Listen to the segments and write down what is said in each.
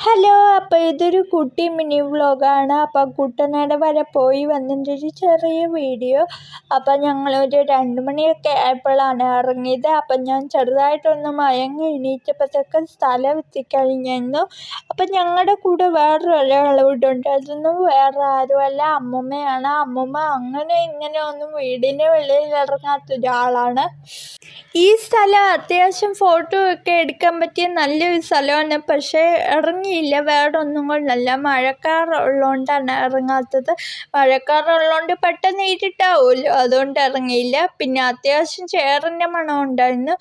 Hello, അപ്പോൾ ഇതൊരു കുട്ടി മിനി വ്ളോഗാണ്. അപ്പം കുട്ടനാട് വരെ പോയി വന്നതിൻ്റെ ചെറിയ വീഡിയോ. അപ്പം ഞങ്ങളൊരു 2 മണിയൊക്കെ ആയപ്പോഴാണ് ഇറങ്ങിയത്. അപ്പം ഞാൻ ചെറുതായിട്ടൊന്ന് മയങ്ങി എണീറ്റപ്പോഴത്തേക്കും സ്ഥലം എത്തിക്കഴിഞ്ഞിരുന്നു. അപ്പം ഞങ്ങളുടെ കൂടെ വേറൊരാളൂടെ ഉണ്ടായിരുന്നു. വേറെ ആരുമല്ല, അമ്മൂമ്മയാണ്. അമ്മൂമ്മ അങ്ങനെ ഇങ്ങനെ ഒന്നും വീടിന് വെളിയിൽ ഇറങ്ങാത്ത ഒരാളാണ്. ഈ സ്ഥലം അത്യാവശ്യം ഫോട്ടോ ഒക്കെ എടുക്കാൻ പറ്റിയ നല്ലൊരു സ്ഥലമാണ്. പക്ഷേ ഇറങ്ങിയില്ല, വേറെ ഒന്നും കൊണ്ടല്ല, മഴക്കാറുള്ളതുകൊണ്ടാണ് ഇറങ്ങാത്തത്. മഴക്കാറുള്ളതുകൊണ്ട് പെട്ടെന്ന് ഇരുട്ടാവുമല്ലോ, അതുകൊണ്ട് ഇറങ്ങിയില്ല. പിന്നെ അത്യാവശ്യം ചേറിൻ്റെ മണം ഉണ്ടായിരുന്നു.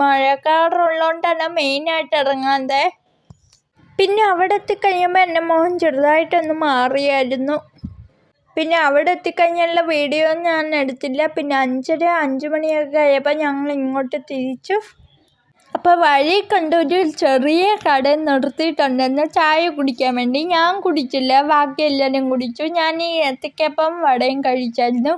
മഴക്കാറുള്ളതുകൊണ്ടാണ് മെയിനായിട്ട് ഇറങ്ങാതെ. പിന്നെ അവിടെ എത്തിക്കഴിയുമ്പോൾ എൻ്റെ മോൻ ചെറുതായിട്ടൊന്ന് മാറിയായിരുന്നു. പിന്നെ അവിടെ എത്തിക്കഴിഞ്ഞുള്ള വീഡിയോ ഞാൻ എടുത്തില്ല. പിന്നെ 5 മണിയൊക്കെ ആയപ്പോൾ ഞങ്ങൾ ഇങ്ങോട്ട് തിരിച്ചു. അപ്പോൾ വഴി കണ്ട് ഒരു ചെറിയ കട നിർത്തിയിട്ടുണ്ടെന്ന് ചായ കുടിക്കാൻ വേണ്ടി. ഞാൻ കുടിച്ചില്ല, ബാക്കി എല്ലാവരും കുടിച്ചു. ഞാൻ ഈ ഏത്തയ്ക്കപ്പം വടയും കഴിച്ചായിരുന്നു.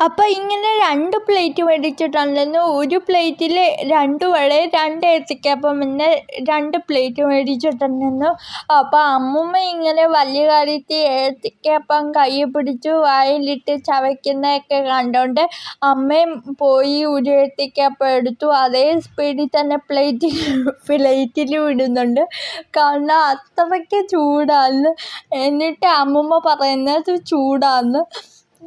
അപ്പോൾ ഇങ്ങനെ 2 പ്ലേറ്റ് മേടിച്ചിട്ടുണ്ടായിരുന്നു. ഒരു പ്ലേറ്റിൽ 2 വടയും 2 ഏത്തയ്ക്കപ്പം, പിന്നെ 2 പ്ലേറ്റ് മേടിച്ചിട്ടുണ്ടായിരുന്നു. അപ്പോൾ അമ്മൂമ്മ ഇങ്ങനെ വലിയ കാര്യത്തിൽ ഏത്തയ്ക്കപ്പം കയ്യിൽ പിടിച്ചു വായിലിട്ട് ചവയ്ക്കുന്നതൊക്കെ കണ്ടുകൊണ്ട് അമ്മയും പോയി ഒരു ഏത്തയ്ക്കപ്പം എടുത്തു. അതേ സ്പീഡിൽ തന്നെ പ്ലേറ്റിൽ വിടുന്നുണ്ട്, കാരണം അത്രയ്ക്ക് ചൂടാണ്. എന്നിട്ട് അമ്മൂമ്മ പറയുന്നത് ചൂടാന്ന്.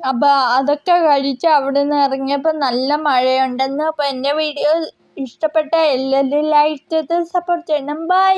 അപ്പോൾ അതൊക്കെ കഴിച്ച് അവിടെ നിന്ന് ഇറങ്ങിയപ്പോൾ നല്ല മഴയുണ്ടെന്ന്. അപ്പോൾ എൻ്റെ വീഡിയോ ഇഷ്ടപ്പെട്ട എല്ലാവരും ലൈക്ക് ചെയ്ത് സപ്പോർട്ട് ചെയ്യണം. ബൈ.